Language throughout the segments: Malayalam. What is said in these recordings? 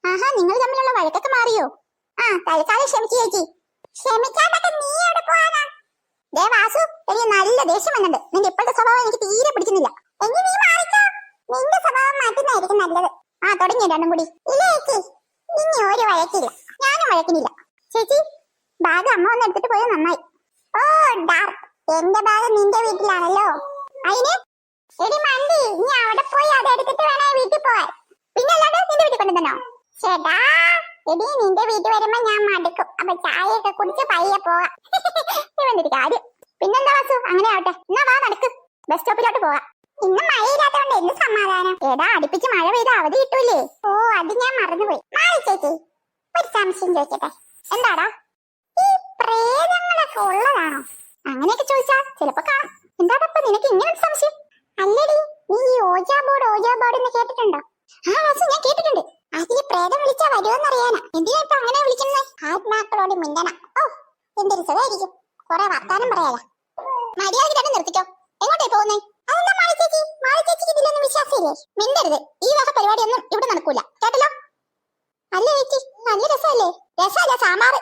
ആഹാ, നിങ്ങൾ തമ്മിലുള്ള വഴക്കൊക്കെ മാറിയോ? ആ, തൽക്കാലം ക്ഷമിച്ചു ചേച്ചി. ക്ഷമിക്കാതൊക്കെ നീ എവിടെ പോവാനാ? ദേ വാസു, എനിക്ക് നല്ല ദേഷ്യം വന്നിട്ടുണ്ട്. നിന്റെ ഇപ്പോഴത്തെ സ്വഭാവം എനിക്ക് തീരെ പിടിക്കുന്നില്ല. എങ്കിൽ നീ മാറിക്കോ. നിന്റെ സ്വഭാവം മാറ്റുന്നതായിരിക്കും നല്ലത്. ആ, തുടങ്ങിയ രണ്ടും കൂടി. ഇല്ല ചേച്ചി, ഇനി ഒരു വഴക്കില്ല. ഞാനും വഴക്കിനില്ല. ചേച്ചി, ബാഗ് അമ്മ ഒന്ന് എടുത്തിട്ട് പോയത് നന്നായി. ഓ ഡാർ, എന്റെ ബാഗ് നിന്റെ വീട്ടിലാണല്ലോ. അതിന് എടി മണ്ടി, നീ അവിടെ പോയി അത് എടുത്തിട്ട് വേണേ വീട്ടിൽ പോവാൻ. പിന്നെ അല്ലാതെ നിന്റെ വീട്ടിൽ കൊണ്ടുതന്നോ? ചേട്ടാ, എടി നിന്റെ വീട്ടിൽ വരുമ്പോ ഞാൻ മടുക്കും. അപ്പൊ ചായയൊക്കെ കുടിച്ച് പയ്യെ പോവാം. കാര്യം. പിന്നെന്താ വാസു, അങ്ങനെ ആവട്ടെ. എന്നാ വാ, നടക്ക്, ബസ് സ്റ്റോപ്പിലോട്ട് പോവാം. ഇന്ന് മഴയില്ലാത്തതുകൊണ്ട് എന്ത് സമാധാനം. എടാ, അടുപ്പിച്ച് മഴ പെയ്ത അവധി കിട്ടൂലേ? ഓ, അത് ഞാൻ മറന്നുപോയി. മാറി ചേച്ചി, ഒരു സംശയം ചോദിക്കട്ടെ. എന്താടാ, ഈ പ്രേതങ്ങളൊക്കെ ഉള്ളതാണോ? അങ്ങനെയൊക്കെ ചോദിച്ചാ ചിലപ്പോ കാണും. എന്താടപ്പ നിനക്ക് ഇങ്ങനെ ഒരു സംശയം? അല്ലടി, നീ ഈ ഓജാ ബോർഡ് എന്ന് കേട്ടിട്ടുണ്ടോ? ആ വാസു, ഞാൻ കേട്ടിട്ടുണ്ട്. അതില് പ്രേതം വിളിച്ചാ വരുമെന്നറിയാനാ. എന്തിനാ ഇപ്പൊ അങ്ങനെ വിളിക്കുന്നേ? ആത്മാക്കളോട് മിണ്ടണം. ഓ, എന്തൊരു സുഖമായിരിക്കും. കുറെ വർത്താനം പറയാല. മര്യാദ തന്നെ നിർത്തിക്കോ. എങ്ങോട്ടേ പോകുന്നേ? അതെന്താ മാളിച്ചേച്ചി, മാളിച്ചേച്ചിക്ക് ഇതിലൊന്നും വിശ്വാസമില്ലേ? മിണ്ടരുത്. ഈ വക പരിപാടിയൊന്നും ഇവിടെ നടക്കൂല, കേട്ടല്ലോ? അല്ല ചേച്ചി, നല്ല രസമല്ലേ? രസമല്ല, സാമ്പാറ്.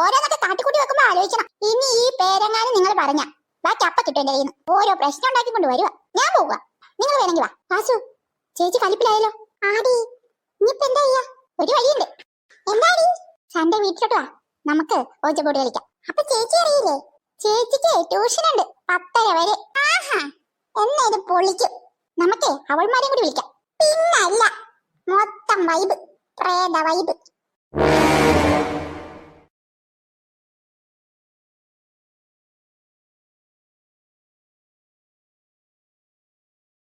ഓരോന്നൊക്കെ കാട്ടിക്കൂട്ടി വെക്കുമ്പോ ആലോചിക്കണം. ഇനി ഈ പേരെങ്ങാനും നിങ്ങൾ പറഞ്ഞ ബാക്കി അപ്പ കിട്ടും എന്റെ കയ്യിൽ നിന്ന്. ഓരോ പ്രശ്നം ഉണ്ടാക്കിക്കൊണ്ട് വരുക. ഞാൻ പോവുക, നിങ്ങൾ വേണമെങ്കിൽ വാ. വാസു, ചേച്ചി കലിപ്പിലായല്ലോ. ആടി, ഇനിയിപ്പോ എന്താ ചെയ്യാ? ഒരു വഴിയുണ്ട്. എന്താടി? സൺഡേ വീട്ടിലോട്ട് വാ, നമുക്ക് ഓജ ബോർഡ് കളിക്കാം. അപ്പൊ ചേച്ചി അറിയില്ലേ, ചേച്ചിക്ക് ട്യൂഷൻ ഉണ്ട് 10:30 വരെ. ആഹാ, എന്നാ ഇത് പൊളിക്കും. നമുക്കേ അവൾമാരെയും കൂടി വിളിക്കാം. പിന്നല്ല, മൊത്തം വൈബ്, പ്രേത വൈബ്.